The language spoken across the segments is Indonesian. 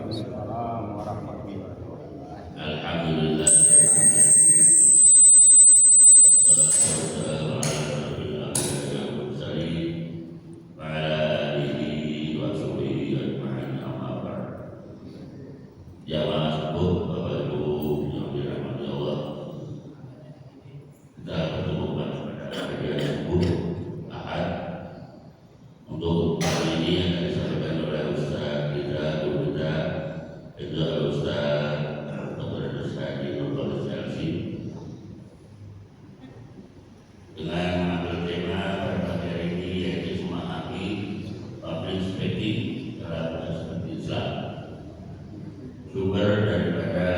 Waalaikumsalam warahmatullahi wabarakatuh. Alhamdulillah. Jamaah subuh, Bapak Ibu yang dirahmati Allah, kita bertemu pada kajian subuh Ahad untuk hari ini yang disampaikan oleh Ustaz kita, Guru kita, itu Ustaz Dr. Rusadi Nurul Selsi, dengan mengambil tema pada pagi hari ini yaitu memahami public speaking dalam aspek Islam. Sumber daripada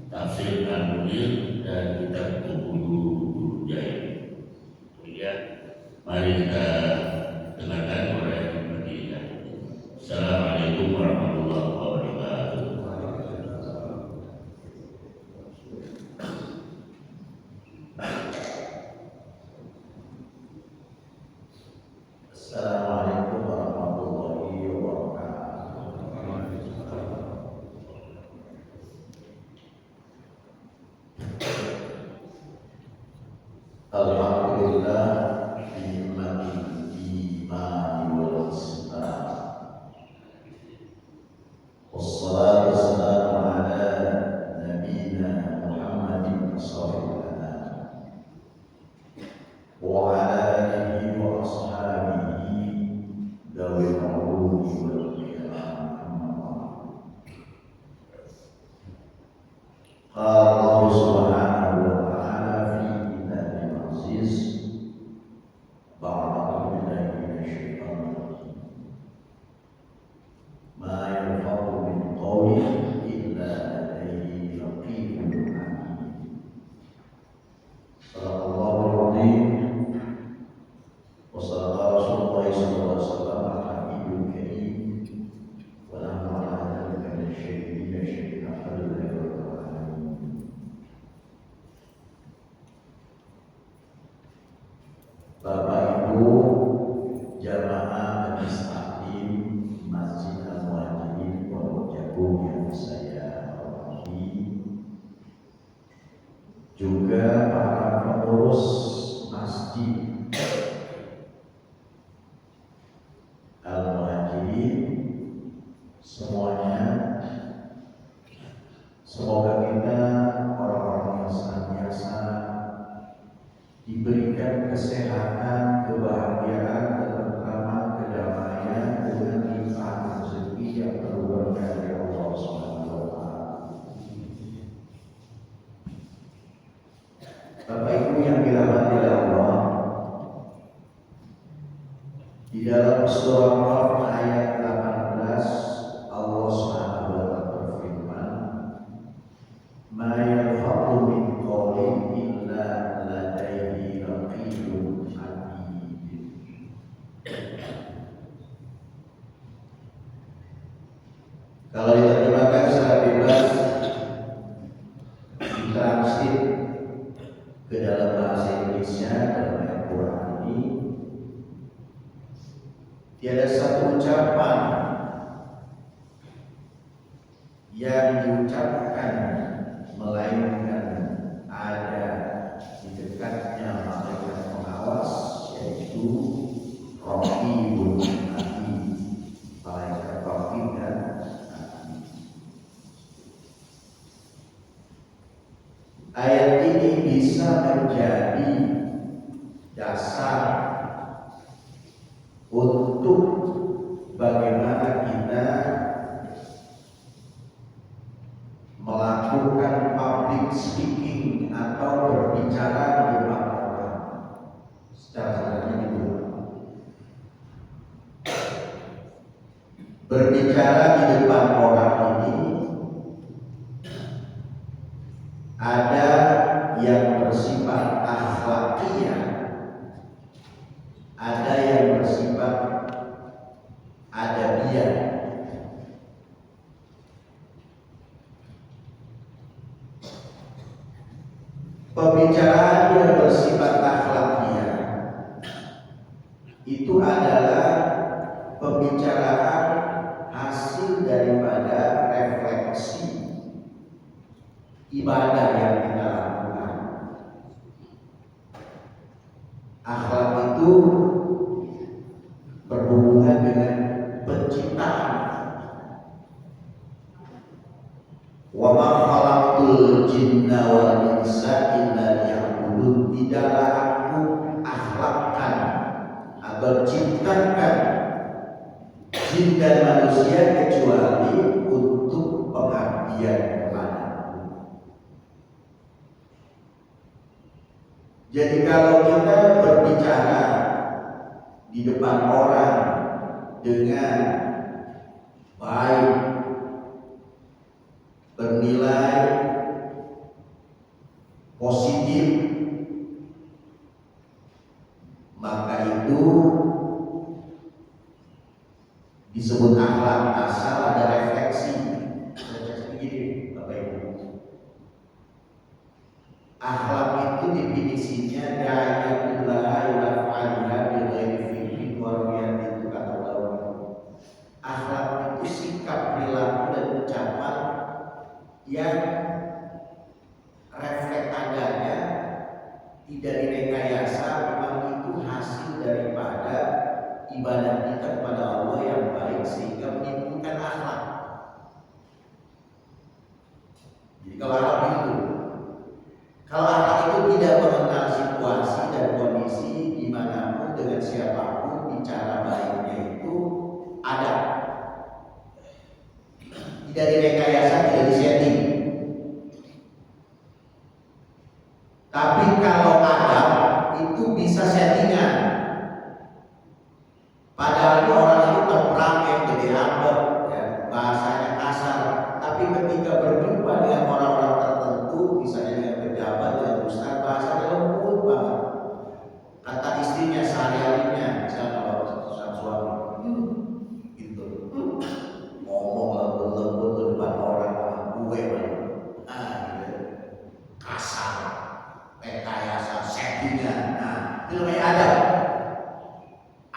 tafsir Al-Munir dan kitab Buku Jaya. Kemudian mari kita dengarkan oleh Madinah. Assalamualaikum warahmatullahi wabarakatuh. Assalamualaikum warahmatullahi wabarakatuh. Alhamdulillah ni'matil imani wal islam. Wassalatu wassalamu ala nabiyyina Muhammadin sallallahu wa ala alihi wa ashabihi dawil ma'ruf wal qiyam. Qala Allah subhanahu wa ta'ala fi kitabil aziz ba'da billahi minasyaitonir rajim. Ma yalfadhu min qawlin illa ladayhi raqibun atid. Sallallahu alaihi wa sallam Rasulullah sallallahu alaihi wasallam al-habibul karim wa nahnu ala dzalika min syahidin syahidina alhamdulillah. Bapak Ibu jamaah Majelis Taklim Masjid Al-Muhajirin Pondok Jagung yang saya hormati, juga para pengurus Masjid Al-Muhajirin semuanya, semoga kita orang-orang yang senantiasa diberikan kesehatan, kebahagiaan, ketentraman, kedamaian dengan limpahan rezeki yang terluar dari Allah Subhanahu wa Ta'ala. Bapak Ibu yang dirahmati oleh Allah, di dalam surah Al-Rahman ayat 18 Allah Subhanahu wa Ta'ala berfirman, "Ma yalfadhu min qawlin illa ladayhi raqibun atid." Kalau diterjemahkan secara bebas, ditranslate ke dalam bahasa Indonesia dalam ayat Quran ini, tiada satu ucapan yang diucapkan melainkan ada di dekatnya malaikat pengawas, yaitu Raqibun Atid, malaikat Raqib dan Atid. Ayat ini bisa menjadi dasar untuk bagaimana kita melakukan public speaking atau berbicara di depan orang. Secara sederhana itu, berbicara di depan orang ini ada yang bersifat akhlakiyah, ada yang bersifat adabiyah. Pembicaraan yang bersifat akhlakiyah itu adalah pembicaraan hasil daripada ibadah yang kita lakukan. Akhlak itu berhubungan dengan penciptaan. Wa ma khalaqtul jinna wal insa illa liya'budun. Tidaklah aku akhlakkan atau ciptakan jin dan manusia kecuali untuk pengabdian kepadaku. Jadi kalau kita berbicara di depan orang dengan baik, bernilai positif, maka itu disebut akhlak. Asal ada refleksi. Begini Bapak Ibu, akhlak itu definisinya da'ayatullah ila fa'alha bi ghairi fi'lin wa riyatin, itu kata ulama. Akhlak itu sikap, perilaku dan ucapan yang refleks adanya, tidak direkayasa. Memang itu hasil daripada ibadah kita kepada Allah yang baik sehingga menimbulkan akhlak. Jadi kalau akhlak itu, kalau akhlak itu tidak mengenal situasi dan kondisi dimanapun dengan siapapun, bicara baiknya itu ada, tidak direkayasa, tidak disetting. Tapi kalau adab itu bisa settingan. Padahal orang itu terperangkap, gede abot, ya, bahasanya kasar. Tapi ketika berjumpa dengan orang-orang tertentu, misalnya dengan pejabat, dengan ustaz, bahasanya lembut banget. Kata istrinya sehari-harinya, misalnya kalau sang suami, gitu, ngomong lembut-lembut di depan orang, gue gitu, kasar, rekayasa, settingan. Nah, itu namanya adab.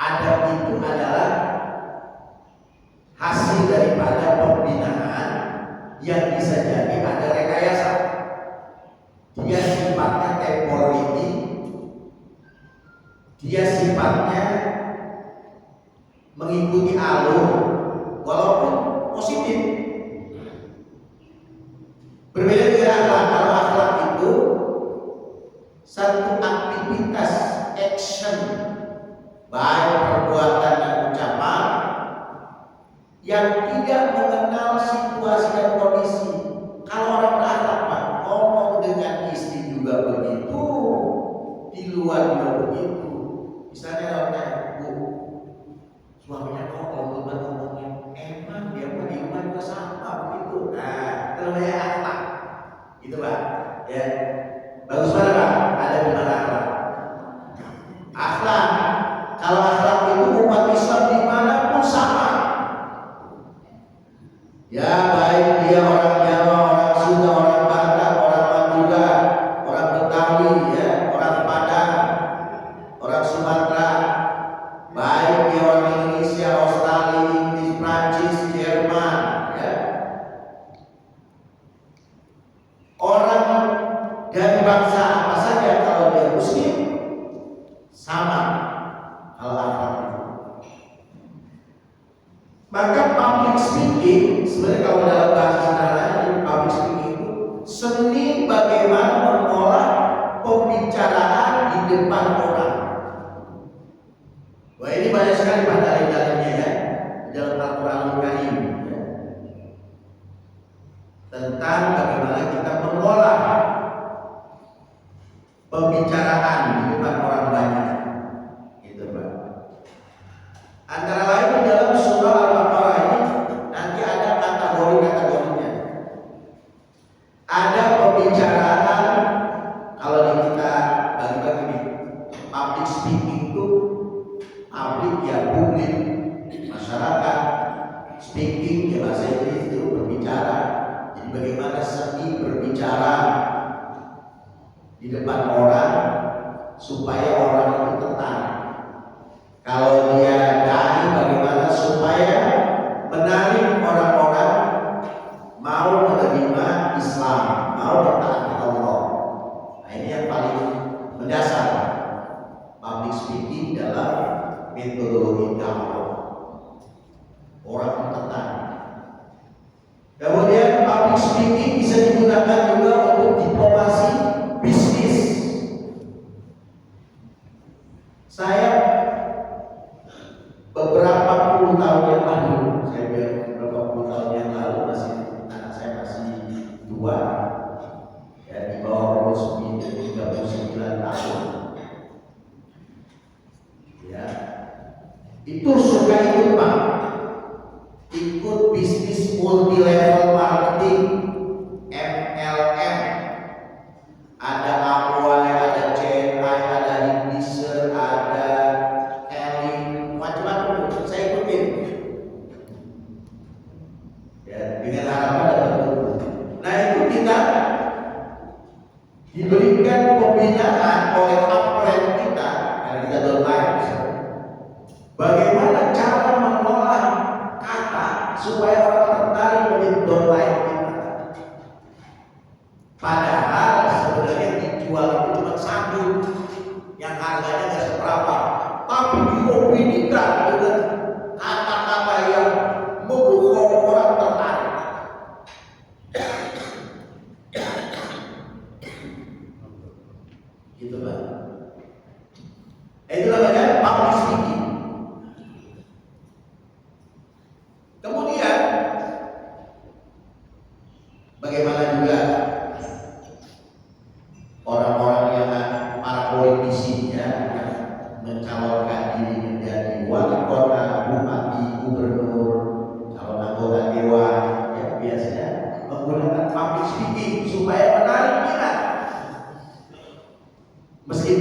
Adab itu adalah hasil daripada pembinaan yang bisa jadi ada rekayasa. Dia sifatnya temporary, dia sifatnya mengikuti alur walaupun positif. Berbeda dengan akhlak. Kalau akhlak itu satu aktivitas, action, baik perbuatan dan ucapan yang tidak mengenal situasi dan kondisi. Kalau orang berakhlak, Pak, ngomong dengan istri juga begitu, di luar juga begitu. Misalnya orang Bu, suaminya kok lembut banget ngomongnya, emang dia mau di rumah juga sama begitu. Nah, itu namanya akhlak, gitu Pak. Ya, bagus banget Pak. Ada di mana akhlak? Akhlak. Kalau akhlak itu umat Islam dimanapun sama. Ya, baik dia orang Jawa, orang Sunda, orang Batak, orang Madura, orang Betawi, ya, orang Padang, orang Sumatera, baik dia orang Indonesia, Australia, Inggris, Prancis, Jerman, ya. Orang dari bangsa apa saja, kalau dia Muslim sama. Kalau akhlak itu, maka public speaking sebenarnya kalau dalam bahasa sederhana, public speaking itu seni bagaimana mengolah pembicaraan di depan orang. Wah, ini banyak sekali dalil-dalilnya ya dalam Al-Quranul Karim ya, tentang bagaimana kita mengolah pembicaraan di depan orang banyak. Antara lain di dalam surah Al-Baqarah ini nanti ada kategori-kategorinya. Ada pembicaraan, kalau kita bagi-bagi nih, public speaking itu public ya publik, masyarakat. Speaking ya bahasa Inggris itu berbicara. Jadi bagaimana seni berbicara di depan orang supaya orang itu tertarik. Kalau dia dai, bagaimana supaya menarik orang-orang mau menerima Islam, mau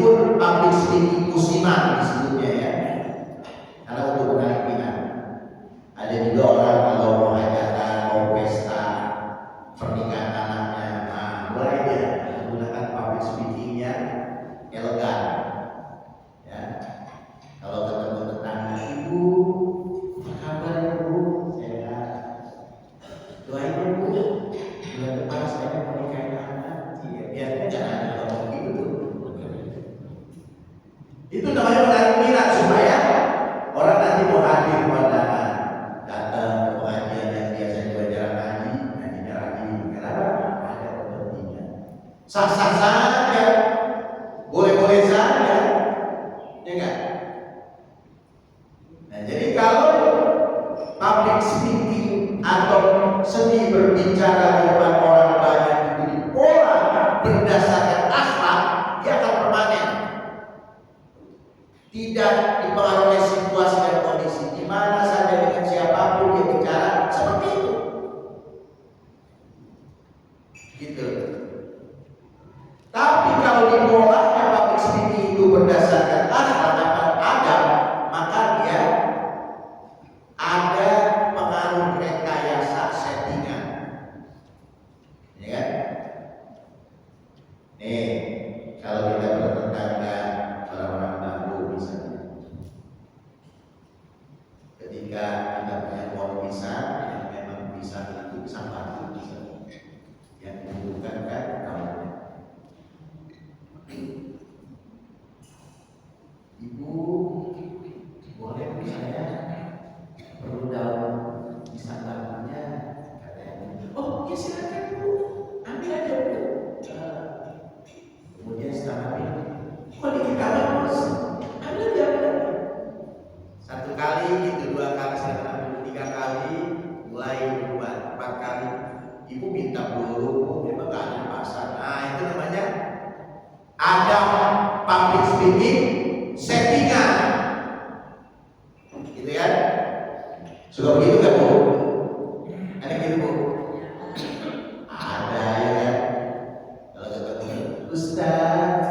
meskipun public speaking musiman disebutnya ya, karena untuk menarik minat. Ada juga orang kalau mau hajatan, mau pesta pernikahan anaknya, nah mulai dia menggunakan public speaking yang elegan. Ya, kalau ketemu tetangga, ibu, apa kabar ibu? Sehat. Doain ibu, bulan depan saya mau nikahin anak. Iya, biasanya jangan ngomong gitu. Itu namanya menarik minat supaya orang nanti mau hadir kondangan, datang ke pengajian yang biasanya belajar ngaji, ngajinya lagi. Kenapa? Ada kepentingan. Sah-sah saja, boleh-boleh saja, ya enggak? Nah, jadi kalau public speaking atau seni berbicara di depan orang banyak itu dipola berdasarkan akhlak, dia akan permanen. Tidak dipengaruhi oleh situasi dan kondisi. Di mana saja dengan siapapun dia bicara seperti itu. Gitu. Tapi kalau dipolanya public speaking itu berdasarkan akhlak atau adab, maka dia ada pengaruh rekayasa settingan. Ya kan? Nih, kalau kita bertetangga orang-orang baru misalnya, ketika kita punya pohon pisang yang memang pisang itu sampah pisang yang dibutuhkan kan daunnya. Ibu, boleh saya perlu daun pisang barunya? Katanya, oh ya silakan bu, ambil aja bu. Kemudian setelah ambil, kok dikit kamu bos? Ambil aja, ambil aja. Satu kali gitu, dua kali, setelah ambil tiga kali, mulai berubah, empat kali. Ibu minta dulu, memang gak ada pasar. Nah itu namanya ada public speaking settingan, gitu kan? Suka begitu kan bu? Ada gitu bu? Ada ya kan? Kalau ketemu Ustaz,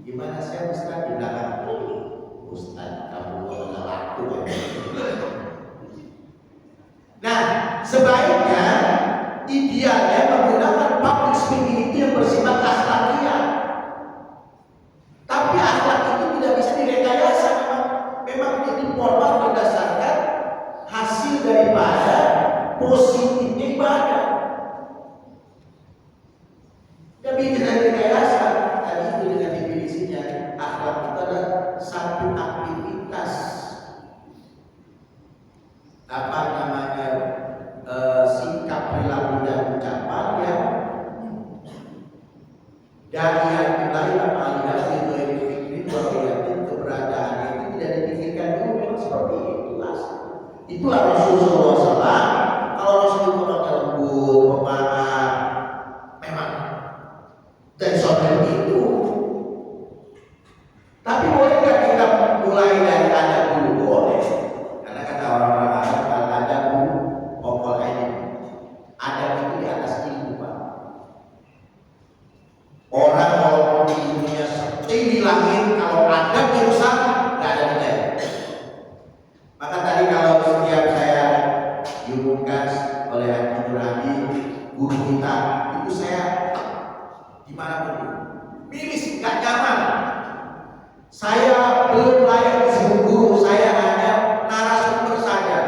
gimana saya Ustaz di belakang? Ustaz, kamu nggak laku ya? Nah, sebaiknya idealnya menggunakan public speaking itu yang bersifat akhlakiah. Tapi akhlak itu tidak bisa direkayasa, memang ini formal berdasarkan hasil daripada positifnya ibadah. Tapi tidak direkayasa. Tadi itu dengan definisinya, akhlak itu adalah satu aktivitas apa namanya sikap perilaku dan ucapan yang dari yang lain apalagi dari fikri wariyatin keberadaannya itu tidak dipikirkan dulu, memang seperti itulah. Itulah Rasulullah SAW. Kalau Rasulullah orangnya lembut, pemaaf, memang dan seperti itu. Tapi bolehkah kita mulai dari adab dulu? Boleh. Karena kata orang-orang Arab, kalau adab dulu, pokok ini adab itu di atas ilmu pak. Orang kalau di dunia setinggi langit, kalau adabnya rusak, nggak ada nilai. Maka tadi kalau setiap saya diumumkan oleh Haji Nurhadi, guru kita, itu saya dimanapun miris, nggak nyaman. Saya belum layak disebut guru, saya hanya narasumber saja.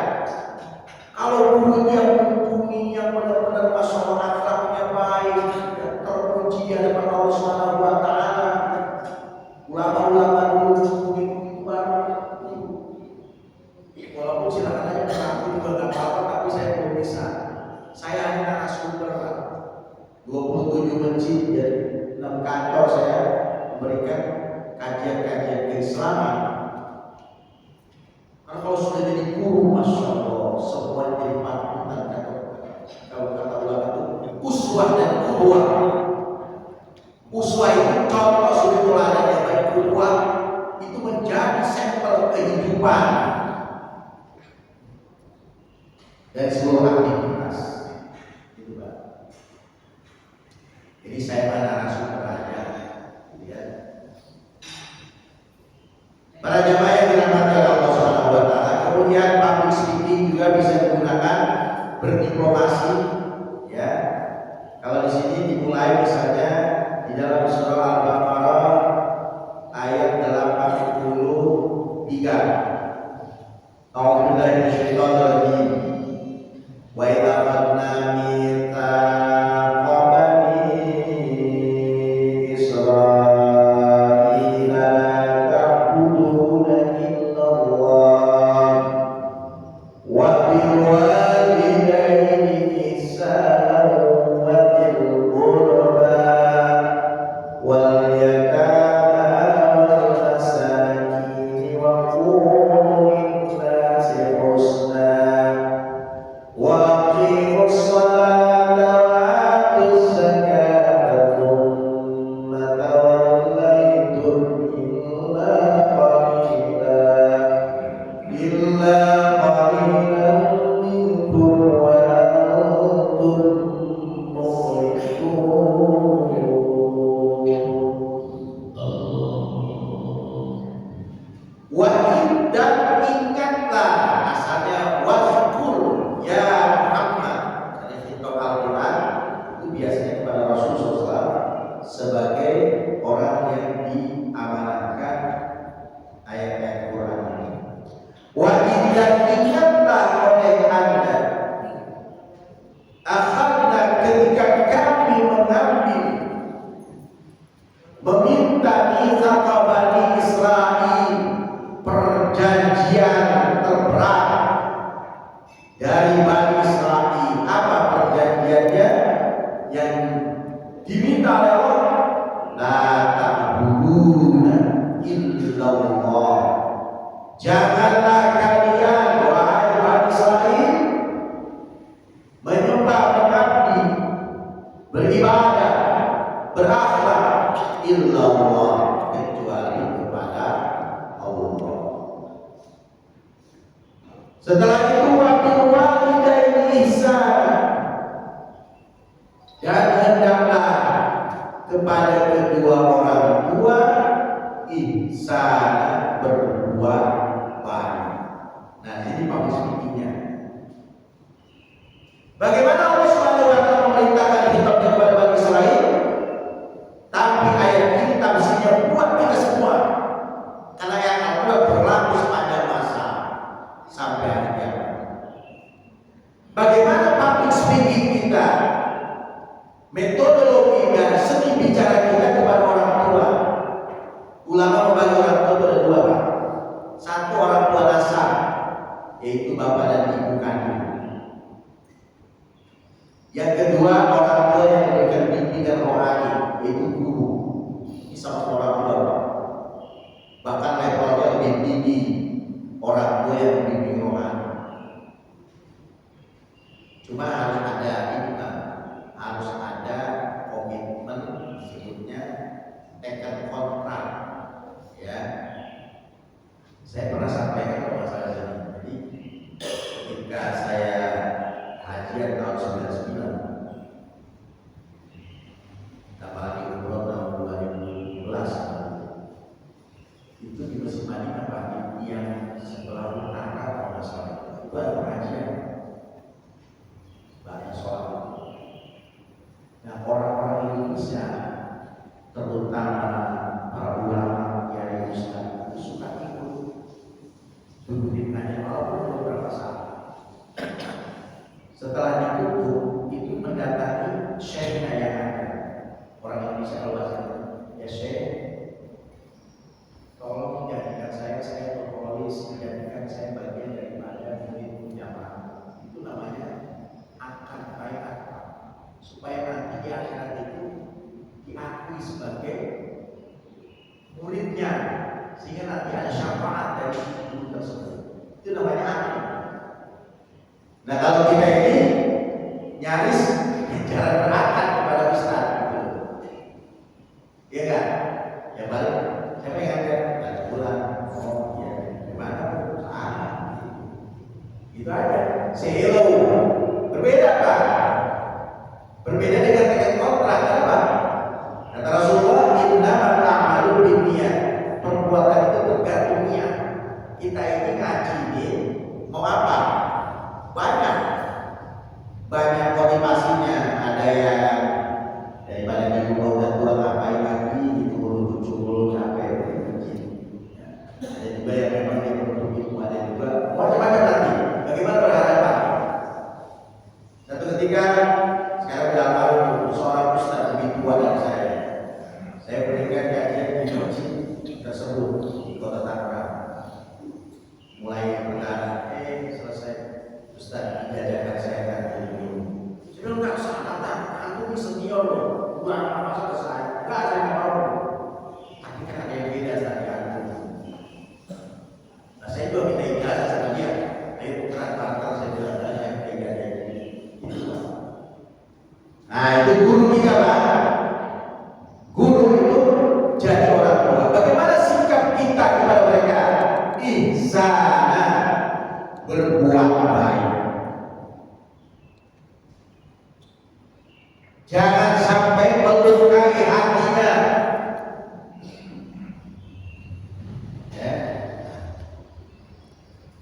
Kalau gurunya mumpuni, yang benar-benar masya Allah akhlaknya baik, terpuji di hadapan Allah Subhanahu Wa Taala, ulama-ulama dulu mumpuni itu baru. Walaupun silakan aja mengaku juga nggak apa-apa, tapi saya belum bisa. Saya hanya narasumber, 27 masjid dan 6 kantor saya memberikan kajian-kajian keislaman. Karena kalau sudah jadi guru, masya Allah, semua jadi panutan. Kalau kata ulama itu uswah dan qudwah. Uswah itu contoh suri teladan yang baik, qudwah itu menjadi sampel kehidupan dari seluruh aktivitas. Itu Pak. Jadi saya narasumber aja, ya. Para jamaah yang dirahmati oleh Allah Subhanahu wa taala, kemudian public speaking juga bisa digunakan berdiplomasi, ya. Kalau di sini dimulai misalnya di dalam surah Al-Baqarah ayat 83. A'udzubillahi minasyaitonir rajim. Wa idza akhadna mitsaqa bani Israila la ta'buduna illallah wa bil walidayni ihsanan wa dhil qurba wal yatama wal masakin wa qulu lin-nasi husna wa aqimus salata wa atuz zakata thumma tawallaytum illa qalilan minkum wa antum mu'ridun. Wahid dan ingatlah, asalnya wazkur ya Muhammad. Jadi kitab Al-Quran itu biasanya kepada Rasulullah SAW sebagai orang yang diamanahkan ayat-ayat Quran ini. Wahid dan ingatlah oleh Anda, akhadna ketika kami mengambil meminta mitsaqa bani Israil, perjanjian terberat dari Bani Israil. Apa perjanjiannya yang diminta oleh Allah? La ta'buduna illallah. Janganlah kalian, wahai Bani Israil, menyembah, mengabdi, beribadah, berakhlak illallah, kecuali kepada Allah. Setelah itu wabil walidaini ihsana, dan hendaklah kepada kedua orang tua ihsana, berbuat baik. Nah, ini public speaking-nya. Bagaimana Allah Subhanahu wa taala memerintahkan kitabnya kepada Bani Israil? Tapi ayat ini tafsirnya buat kita semua. Karena yang Allah berlaku sepanjang masa sampai hari kiamat. Bagaimana public speaking kita? Metodologi dan seni bicara kita kepada orang tua. Ulama membagi orang tua itu ada dua, Pak. Satu, orang tua nasab, yaitu bapak dan ibu kandung. Yang kedua, orang tua yang memberikan bimbingan rohani, yaitu guru. Ini sama orang tua, Pak. Bahkan levelnya lebih tinggi, orang tua yang membimbing rohani. Cuma harus ada ini, Pak. Harus ada komitmen, sebutnya tekad kontrak, ya. Saya pernah sampaikan ke masalah ini. Jadi ketika saya hajian tahun 99, apalagi umroh tahun 2012, itu di Mesir Madinah, Pak, yang setelah utara kalau nggak salah itu ada pengajian banyak soal. Nah, orang-orang Indonesia, terutama para ulama yang Islam, suka ikut duduk pengajian walaupun beberapa saat. Setelah ditutup, itu mendatangi syekhnya yang ada. Orang Indonesia kalau bahasa ya syekh, tolong jadikan saya berpolis, jadikan saya bagian daripada murid jamaah. Itu namanya akad baiat, supaya nanti di akhirat itu diakui sebagai muridnya, sehingga nanti ada syafaat dari guru tersebut. Itu namanya akad. Nah, kalau kita ini nyaris bicara berakad kepada ustaz, gitu. Iya kan? Ya balik. Siapa yang ada? Dan pulang. Oh iya. Gimana? Itu aja. Say hello. Berbeda, Pak. Berbeda dengan tekad kontrak. Kenapa? Kata Rasulullah, innamal a'malu binniyat. Perbuatan itu tergantung niat. kita ini ngaji ini mau apa? Banyak motivasinya. Ada yang daripada minggu udah tua ngapain lagi gitu, cucul capek begini. Ada juga yang memang dia menutup ilmu, ada juga macam-macam lagi. Bagaimana berhadapan? Satu ketika sekarang udah tahu seorang ustaz lebih tua dari saya berikan kajian di masjid tersebut di kota Tangerang. Mulai pertama selesai ustaz diajarkan saya kan dulu. Saya bilang nggak usah datang, aku senior loh, bukan masuk ke saya. Nggak, saya nggak mau. Tapi kan ada yang beda dari aku. Nah, saya juga minta ijazah sama dia. Ayo tukeran barter, saya bilang ada yang beda dari ini. Nah, itu guru kita Pak. Guru itu jadi orang tua. Bagaimana sikap kita kepada mereka? Ihsana, berbuat baik. Jangan sampai melukai hatinya. Ya.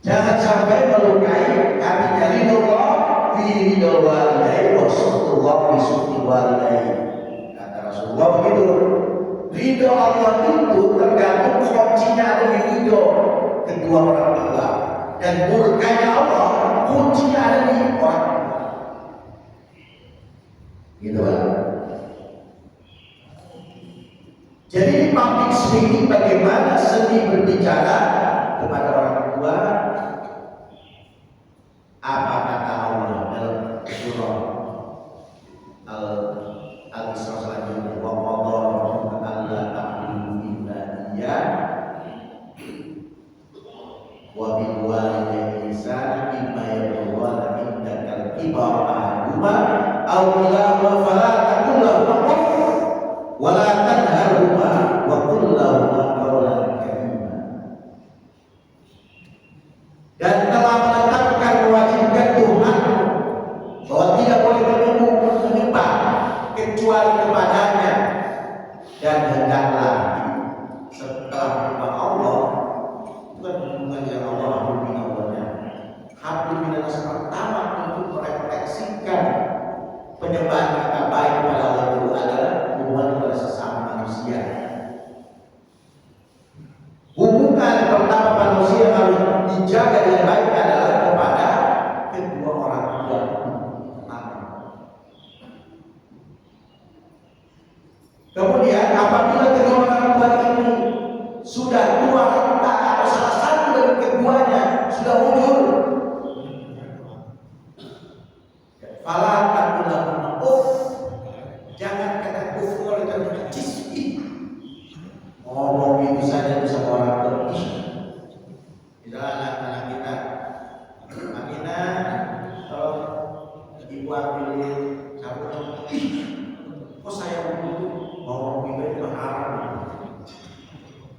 Jangan sampai melukai hatinya. Ridullah fi ridul walidain wa suhtullah fi suhtul walidain. Kata Rasulullah begitu. Ridho Allah itu tergantung kuncinya ada di ridho kedua orang tua, dan murkanya Allah kuncinya ada di orang tua. Gitu kan? Jadi di public speaking bagaimana seni berbicara kepada orang tua? Apa kata Allah dalam surah Al-Isra selanjutnya? Wa qadha rabbuka alla ta'budu illa iyyah wa bil walidayni ihsana imma yablughanna indaka al-kibara ahaduhuma aw kilahuma fala taqul lahumā uff wa la tanharhumā wa qul lahumā qawlan karīmā. Dan telah menetapkan mewajibkan Tuhan bahwa tidak boleh menyembah kecuali kepadanya, dan hendaklah setelah menyembah Allah itu kan hubungan yang Allah hubungi Allahnya. Hablum minanas pertama untuk merefleksikan penyembahan kita baik kepada Allah itu adalah hubungan kepada sesama manusia. Hubungan pertama manusia yang harus dijaga dengan baik adalah kepada kedua orang tua. Kemudian apabila kedua orang tua ini sudah tua renta atau salah satu dari keduanya sudah ujur, fala taqul lahumā uff, jangan kata uff oleh karena cispi. Ngomong itu saja bisa orang tua. Misalnya anak kita, Aminah, kalau ibu ambil sabun, kok saya begitu? Ngomong itu haram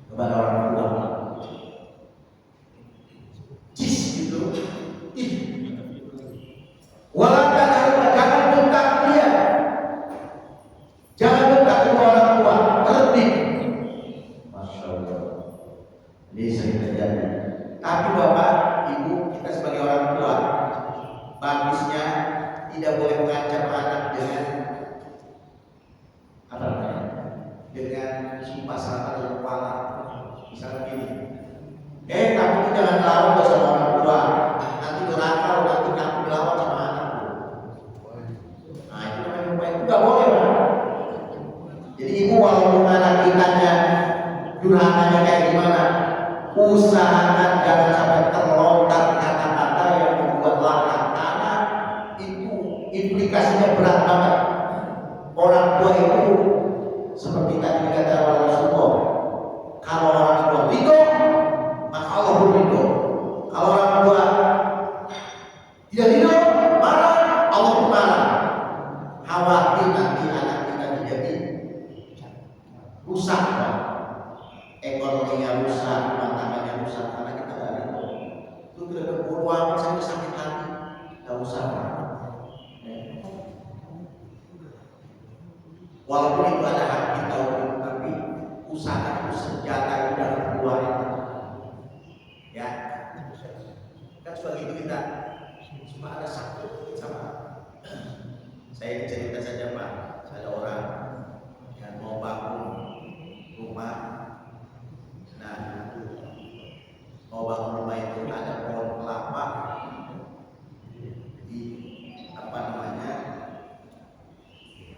kepada orang tua. Cis gitu. Walaupun jangan bentak dia, jangan bentak kedua orang tua, terlebih. Masya Allah. Ini sering terjadi. Tapi bapak, ibu, kita sebagai orang tua, bagusnya tidak boleh mengancam anak dengan apa namanya? Dengan sumpah serapah atau kepala. Misalnya gini, kamu tuh jangan lawan sama orang tua, nanti durhaka, nanti kamu melawan sama anakku. Nah itu namanya sumpah, itu gak boleh Pak. Jadi ibu walaupun anak kitanya durhakanya kayak gimana, usahakan jangan sampai terlontar kata-kata yang membuat langkah anak. Itu implikasinya berat banget. Orang tua itu seperti tadi kata oleh Rasulullah, kalau orang tua ridho, maka Allah pun ridho. Kalau orang tua tidak ridho, marah, Allah pun marah. Khawatir nanti anak kita jadi rusak, Pak. Ekonominya rusak, rumah tangganya rusak, karena kita tidak ridho. Itu tidak berburu amat, saya sakit hati, tidak usah. Walaupun itu ada hak kita, tapi usahakan itu senjata itu jangan keluar. Ya, kita cuma ada satu sama. Saya cerita saja Pak, ada orang yang mau bangun rumah. Nah, mau bangun rumah itu ada pohon kelapa di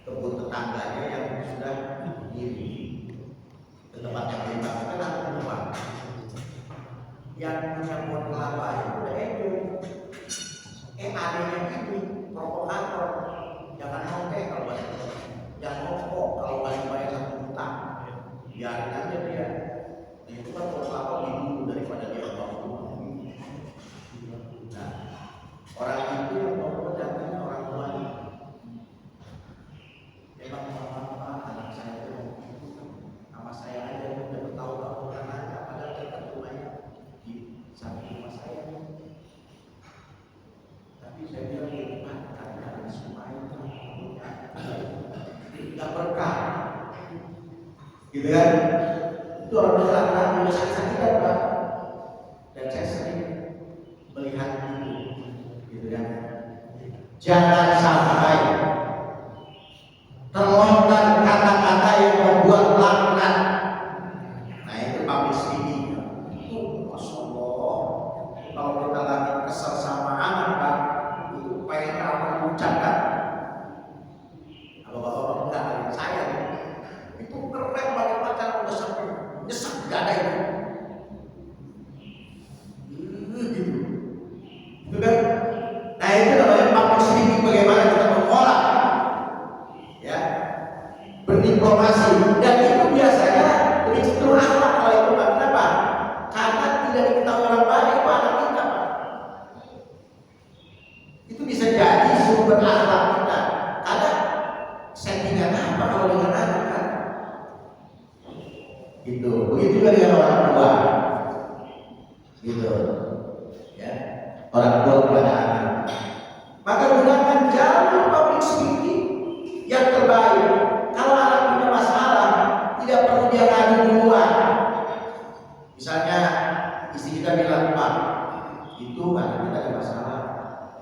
kebun tetangganya yang sudah diri ke tempat yang dia bangun kan ada rumah. Yang punya pohon kelapa itu udah adanya itu provokator. Jangan ngomong kalau bahasa jangan ngomong kalau bayar 1 juta, biarin aja dia. Itu kan pohon kelapa lebih dulu daripada dia bangun rumah. Nah, orang itu yang mau datang orang tuanya. Memang apa anak saya itu nama saya aja udah bertahun-tahun aja, padahal dekat rumahnya di samping rumah saya. Tapi saya bilang karena ada semua itu nggak berkah, gitu kan? Itu orang berkah udah sakit-sakitan Pak, dan saya sering melihat itu, gitu kan? Jangan sampai terlontar kata-kata yang membuat laknat. Nah itu public speaking. Itu Masya Allah, kalau kita lagi kesel sama anak Pak, itu pengen orang ucap kan. Kalau bapak enggak, saya itu keren banget pacaran udah sampai nyesek dada itu. Gitu. Itu kan. Nah itu namanya public speaking, bagaimana kita mengolah berdiplomasi, dan itu biasanya lebih cenderung akhlak kalau itu Pak. Kenapa? Karena tidak diketahui orang banyak itu anak kita Pak. Itu bisa jadi sumber akhlak kita. Karena settingan apa kalau dengan anak kan? Gitu. Begitu juga dengan orang tua. Gitu. Ya. Orang tua kepada anak. Maka gunakan jalur public speaking yang terbaik. Kalau anak punya masalah, tidak perlu dia ngadu duluan. Misalnya istri kita bilang, Pak, itu anak kita ada masalah,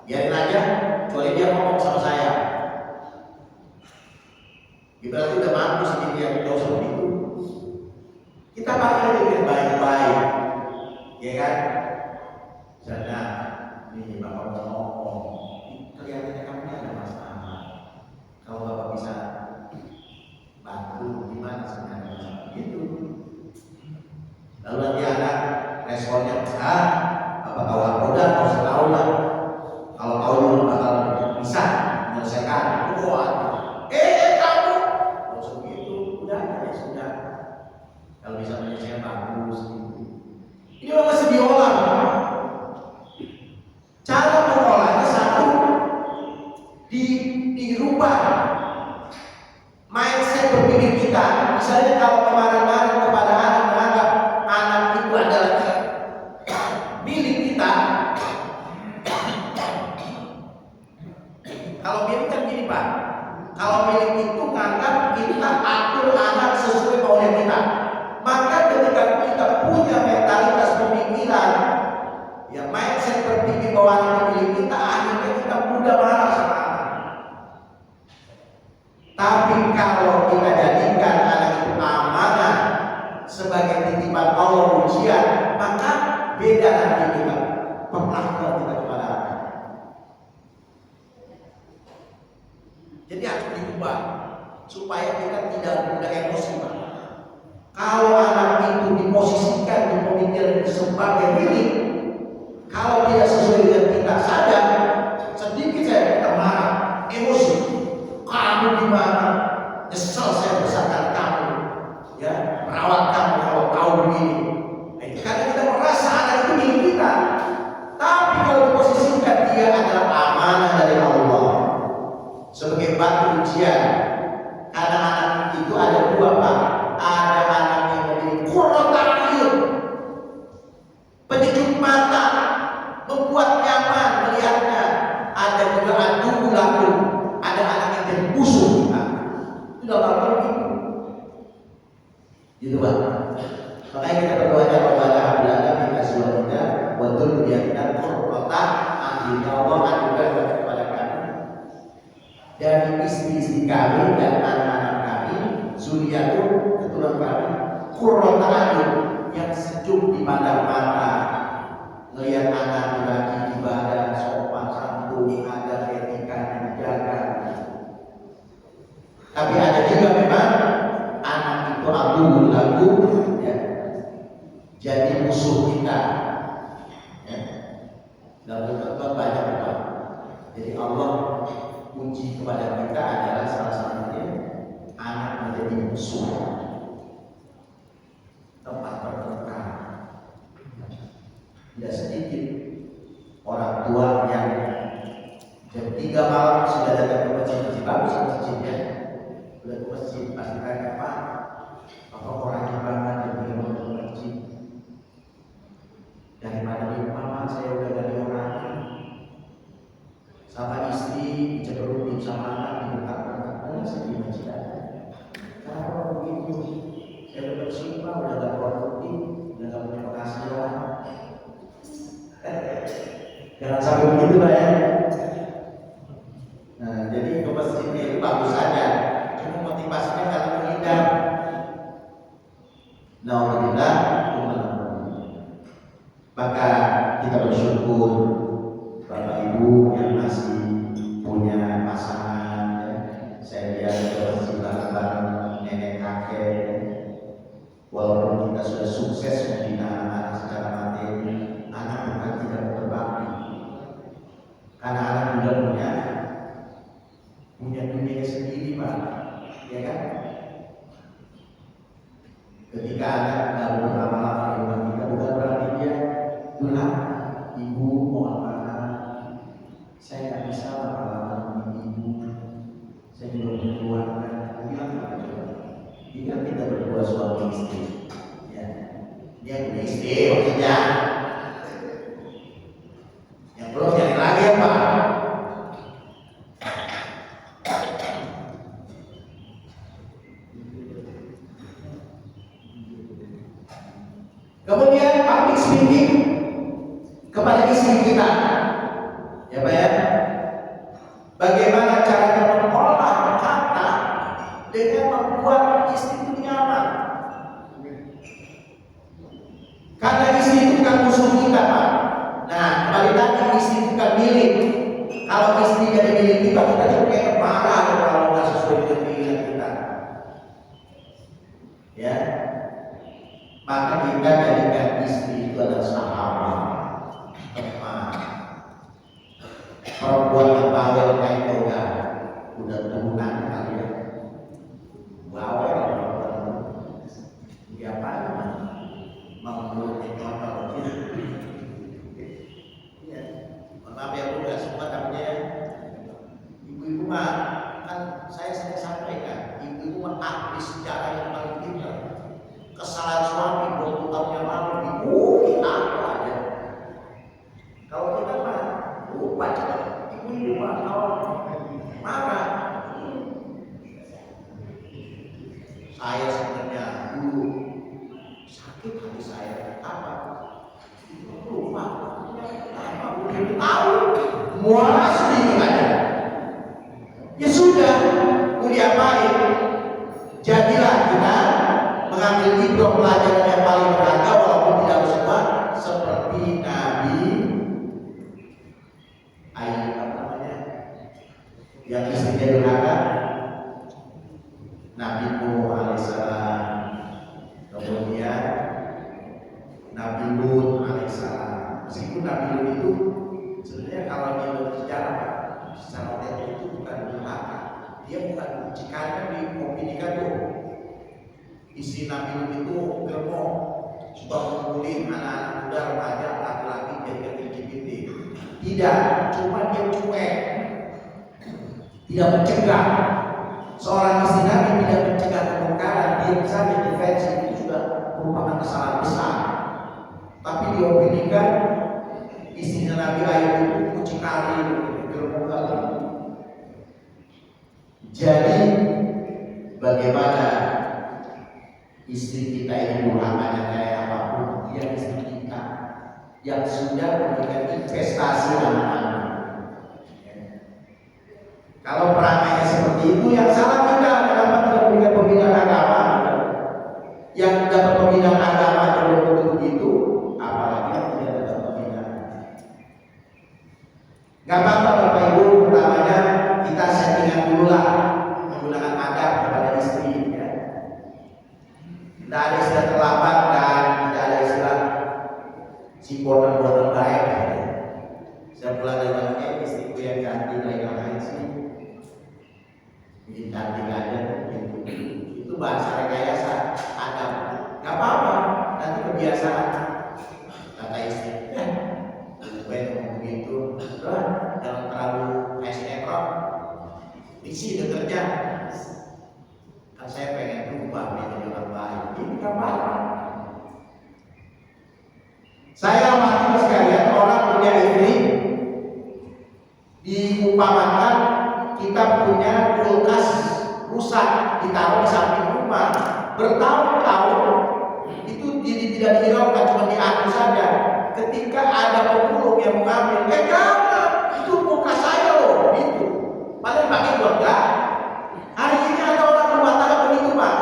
biarin aja, kecuali dia ngomong sama saya. Berarti udah mampu sendiri yang jauh seperti itu. Kita pakai dengan baik-baik, ya kan? Misalnya, ini Bapak mau ngomong, kelihatannya kamu ada masalah. Kalau Bapak bisa bantu gimana sebenarnya gitu. Lalu nanti anak responnya apa kawan udah kau tahu lah kalau kau dulu bakal bisa menyelesaikan buat kamu langsung gitu udah ya sudah kalau bisa menyelesaikan bagus gitu. Ini masih diolah. Cara mengolahnya satu dirubah mindset berpikir kita. Misalnya kalau kemarin-kemarin kepada anak menganggap anak itu adalah milik kita. Kalau milik kan gini Pak, kalau milik itu menganggap kita atur anak sesuai maunya kita. Maka ketika kita punya mentalitas pemikiran, ya mindset berpikir bahwa anak milik kita, akhirnya kita mudah marah sama anak. Tapi kalau kita jadikan anak itu amanah sebagai titipan Allah ujian, maka beda nanti kita perlakuan kita kepada anak. Jadi harus diubah supaya kita tidak mudah emosi Pak. Kalau anak itu diposisikan di pemikiran sebagai milik, kalau tidak sesuai dengan kita sadar, sedikit saya kita marah, emosi. Kamu gimana? Nyesel saya besarkan kamu, ya merawat kamu kalau kau begini. Karena kita merasa anak itu milik kita. Tapi kalau diposisikan dia adalah amanah dari Allah sebagai batu ujian. Karena anak itu ada dua Pak. Ada anak yang memiliki qurrata a'yun, penyejuk mata, membuat nyaman melihatnya. Ada juga adu laku. Ada anak yang jadi musuh kita. Itu dalam hal itu. Gitu Pak. Makanya kita berdoa kepada Allah Ta'ala kita semuanya untuk menjadikan qurrata Jadi Allah anugerah kepada kami dari istri-istri kami dan anak-anak kami, zuriatun keturunan kami, qurrata a'yun, yang sejuk di pandang mata, melihat anak lagi ibadah, sopan santun, ada etika yang dijaga. Tapi ada juga memang anak itu aduh lagu, ya, jadi musuh kita. Ya. Lalu banyak apa? Jadi Allah uji kepada kita adalah salah satunya anak menjadi musuh, tempat bertengkar. Tidak sedikit orang tua yang jam 3 malam sudah datang ke masjid, bagus masjidnya, sudah ke masjid pasti tanya, Pak, apa orangnya banget jam 3 malam ke masjid? Daripada di rumah saya udah dari orang sama istri cenderung sama anak dibuka-buka saya di masjid aja. Kalau begitu saya udah bersimpah, udah gak produktif, udah gak punya penghasilan. Jangan sampai begitu Pak ya. Nah, jadi ke masjidnya itu bagus saja, cuma motivasinya kalau menghindar. Alhamdulillah, maka kita bersyukur Bapak Ibu yang masih punya pasangan, ya. Saya lihat ke bareng nenek kakek, walaupun kita sudah sukses membina anak-anak secara materi, anak bukan tidak berbakti, karena anak juga punya dunia sendiri Pak, ya kan? Ketika anak baru berlama-lama di rumah kita, bukan berarti dia bilang, ibu mohon maaf, saya nggak bisa lama-lama di ibu, saya belum berkeluarga. Bilang apa coba? Jika kita berdua suami istri, ya, dia punya istri maksudnya, yang belum cari lagi apa? Kemudian public speaking kepada istri kita, ya Pak ya, bagaimana caranya mengolah kata dengan membuat istri itu nyaman. Karena istri itu bukan musuh kita Pak. Nah, kembali lagi, istri itu bukan milik. Kalau istri jadi milik kita, kita jadi kayak marah kalau nggak sesuai dengan keinginan kita, ya. Maka kita jadikan istri itu adalah sahabat, teman, perempuan yang bawel kayak toga, udah turunan kali ya, bawel dia apa mau menurut motor gitu, ya. Maaf ya Bu, nggak semua tamunya ibu-ibu mah kan saya sampaikan, ibu-ibu mah ahli sejarah yang paling pintar. Kesalahan suami 20 tahun yang lalu diungkit apa aja. Kalau kita mah lupa cepat, ibu mah kalau marah. Saya sebenarnya dulu sakit hati saya, apa? Lupa, apa? Udah tahu, muara sendiri aja. Ya sudah, mau diapain? Jadilah kita mengambil ibrah pelajaran yang paling berharga, walaupun tidak semua, seperti Nabi Ayub, apa namanya, yang istrinya durhaka, Nabi Nuh alaihissalam, kemudian Nabi Lut alaihissalam. Meskipun Nabi Lut itu sebenarnya kalau dia berbicara secara otentik itu bukan durhaka, dia bukan, jika di opini tuh isi Nabi Lut itu germo, suka mengumpulin anak-anak muda, remaja, laki-laki jadi LGBT. Tidak, cuma dia cuek, tidak mencegah. Seorang istri Nabi tidak mencegah kemungkaran, dia bisa defensif, itu juga merupakan kesalahan besar. Tapi diopinikan istrinya Nabi Ayub itu mucikari, germo kali. Jadi bagaimana istri kita ini durhakanya kayak apapun, dia istri kita yang sudah memberikan investasi anak-anak, Gak apa-apa Bapak Ibu, pertamanya kita settingan dulu lah menggunakan adab kepada istri ya. Tidak ada istilah terlambat dan tidak ada istilah si bodoh-bodoh baik ya. Saya pulang dari mana istriku yang ganti dari lain sih bikin cantik aja gitu. Itu bahasa rekayasa adab. Gak apa-apa, nanti kebiasaan kata istri gue ngomong begitu, jangan terlalu sinetron, isi dengernya. Kan saya pengen berubah menjadi orang baik. Ini gak apa-apa. Saya amati sekalian, orang punya istri diumpamakan kita punya kulkas rusak ditaruh di samping rumah bertahun-tahun, itu tidak dihiraukan, cuma diatur saja. Ketika ada pemulung yang mengambil, jangan, itu kulkas saya loh, gitu. Padahal pakai keluarga. Hari ini ada orang rumah tangga begitu Pak,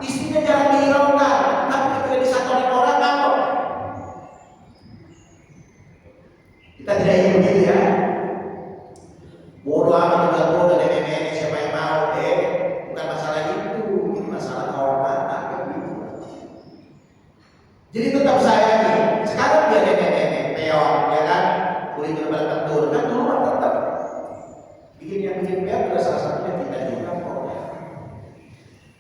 istrinya jarang dihiraukan, tapi ketika disatorin orang ngambek. Kita tidak ingin begitu ya. Bodoh amat juga bodoh dan nenek-nenek siapa yang mau bukan masalah itu, ini masalah kehormatan gitu. Jadi tetap saya nih, sekarang dia nenek-nenek peon ya kan, kulit berbalik tentur kan dulu mah tetap bikin peon juga salah satunya kita juga kok ya.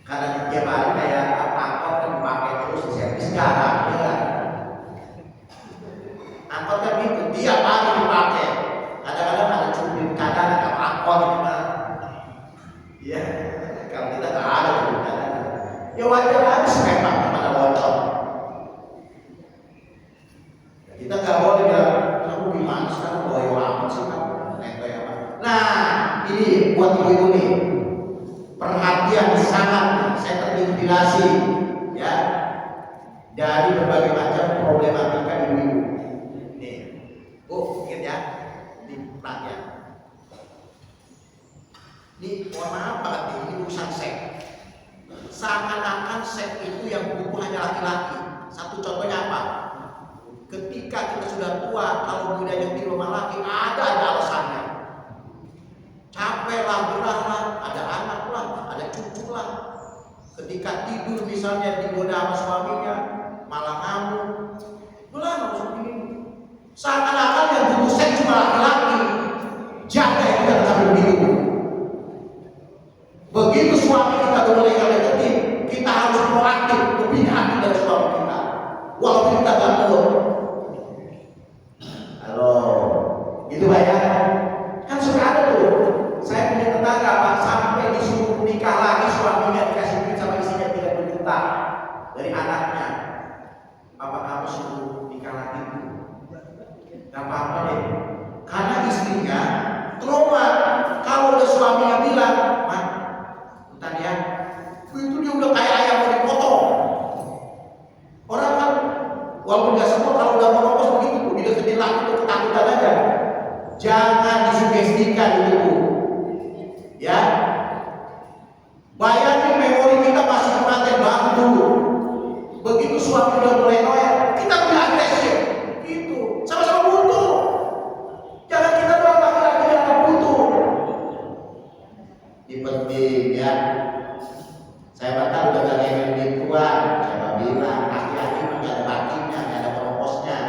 Karena tiap hari kayak angkot kan pakai terus servis jarang ya kan. Angkot kan gitu, tiap hari dipakai. Kadang-kadang ada cubit kadang ada angkot gitu. Ya, kalau kita nggak ada cubit kadang. Ya wajar aja sepak pada bocor. Kita nggak boleh bilang kamu gimana sekarang boyo amat sih kamu nempel apa. Nah ini buat ibu-ibu nih, perhatian sangat saya terinspirasi ya dari berbagai macam problematika ibu-ibu. Nih, ingat ya di platnya. Ini mohon maaf banget nih, ini urusan seks. Seakan-akan seks itu yang butuh hanya laki-laki. Satu contohnya apa? Ketika kita sudah tua, kalau muda yang di rumah laki ada alasannya. Capek lah, gerah lah, ada anak lah, ada cucu lah. Ketika tidur misalnya digoda sama suaminya, malah ngamuk. Udah nggak usah begini. Seakan-akan yang butuh seks cuma laki-laki. Jaga itu jangan sampai begitu. Begitu suami kita mulai deketin, kita harus proaktif, lebih aktif dari suami kita. Walaupun kita gak mau. Halo, gitu Pak ya. Kan suka ada tuh. Saya punya tetangga Pak, sampai disuruh nikah lagi suaminya dikasih duit sama istrinya 30 juta dari anaknya. Apa kamu suruh nikah lagi tuh? Gak apa-apa deh. Karena istrinya trauma. Kalau udah suaminya bilang, Mak, bentar ya, itu dia udah kayak ayam mau dipotong. Orang kan walaupun nggak semua kalau udah merokok begitu Bu, dideketin lagi itu ketakutan aja. Jangan disugestikan itu Bu. Ya. Bayangin memori kita masih kemarin bantu. Begitu suami udah mulai noel, kita udah agresif. Itu sama-sama butuh. Jangan kita doang laki-laki yang butuh. Ini penting ya. Saya bakal udah gak kayak begituan. Saya bilang laki-laki nggak ada bakinya, nggak ada penoposnya.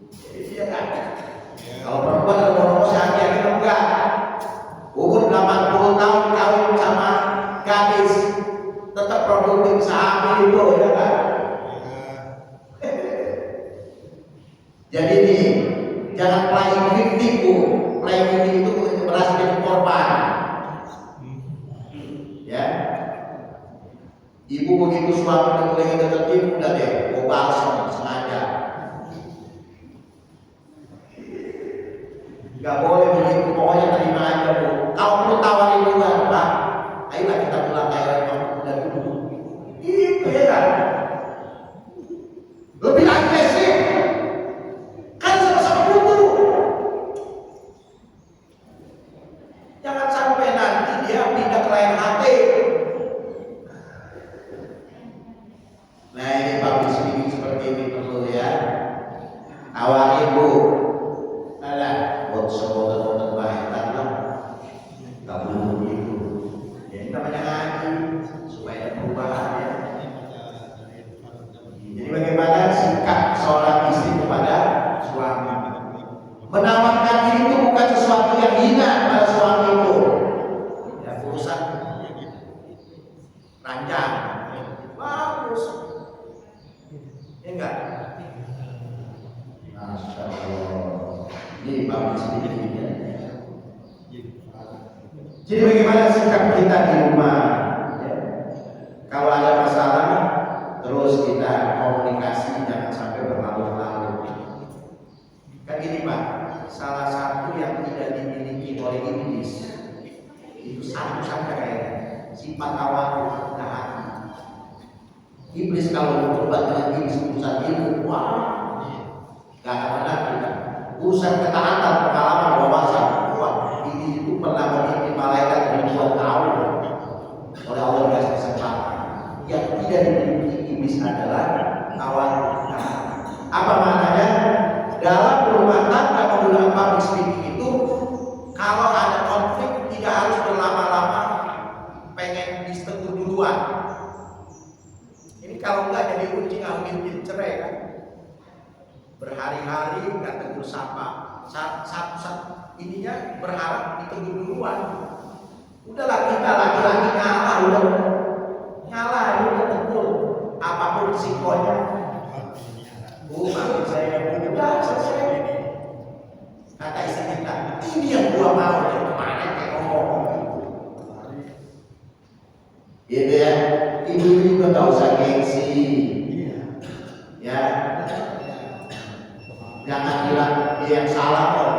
Jadi dia kan. Kalau perempuan ada penoposnya, laki-laki enggak. Umur 80 tahun kawin sama gadis, tetap produktif sehamil itu ya kan. Jadi nih, jangan playing victim Bu. Playing victim itu berhasil jadi korban. Ya. Ibu begitu suami udah mulai deketin, udah deh, mau balsam sengaja. Gak boleh begitu, pokoknya terima aja Bu. Kalau perlu tawarin juga, Pak, ayolah kita pulang kayak orang muda dulu. Itu ya kan? Lebih agresif. Kan sama-sama butuh. Jangan sampai nanti dia pindah ke lain hati. Nah ini public speaking seperti ini perlu ya. Awarin Bu. Alah, sebut terbaikkan lah. Gak boleh begitu. Ya, ini namanya ngaji supaya ada perubahan ya. Jadi bagaimana sikap seorang istri kepada suami? Menawarkan diri itu bukan sesuatu yang hina pada suami itu. Ya, urusan ranjang bagus. Ya enggak? Masya Allah. Ini bagus sedikit ya. Jadi bagaimana sikap kita di rumah? Ya. Kalau ada masalah, terus kita komunikasi, jangan sampai berlarut-larut. Kan gini Pak, salah satu yang tidak dimiliki oleh iblis itu satu sampai sifat awal rendah hati. Iblis kalau bertobat dengan iblis urusan ilmu, wah, gak akan pernah kita. Urusan ketaatan, pengalaman, wawasan, wah, ini itu pernah memiliki malaikat ribuan tahun oleh Allah dikasih kesempatan. Yang tidak dimiliki iblis adalah awal rendah hati. Apa maknanya? Dalam rumah tangga menggunakan public speaking itu, kalau ada konflik tidak harus berlama-lama pengen disetur duluan. Ini kalau enggak jadi kucing angin cerai kan. Berhari-hari nggak tegur sapa. Satu ininya berharap ditegur duluan. Udahlah kita laki-laki ngalah udah tegur. Apapun risikonya. Maksud saya udah selesai. Kata istri kita, ini yang gua mau dari kemarin kayak ngomong gitu ya. Ibu juga gak usah gengsi ya, jangan bilang dia yang salah kok,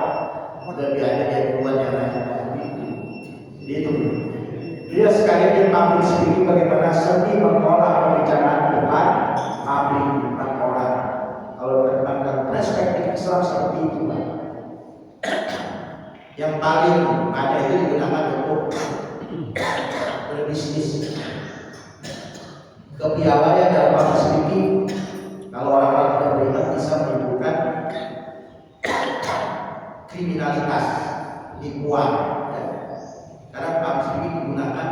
udah biarnya dia duluan yang nanya jadi itu dia sekalian dia mampu sedikit bagaimana seni mengolah pembicaraan depan publik depan orang. Kalau dalam perspektif Islam seperti itu Pak. Yang paling ada itu digunakan untuk berbisnis. Kepiawaian dalam public speaking, kalau orang-orang tidak beriman bisa menimbulkan kriminalitas, tipuan ya. Karena public speaking digunakan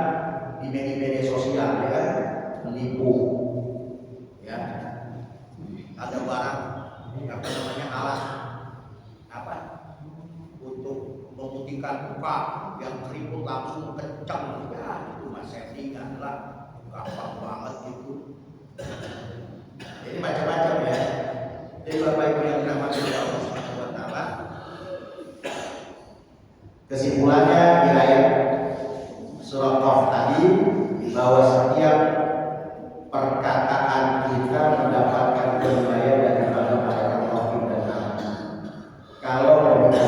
di media sosial ya kan, menipu ya. Ada barang apa namanya alat apa untuk memutihkan muka yang keriput langsung kencang ya, itu mas setting adalah gampang banget itu. Jadi macam-macam ya. Jadi Bapak Ibu yang dirahmati Allah,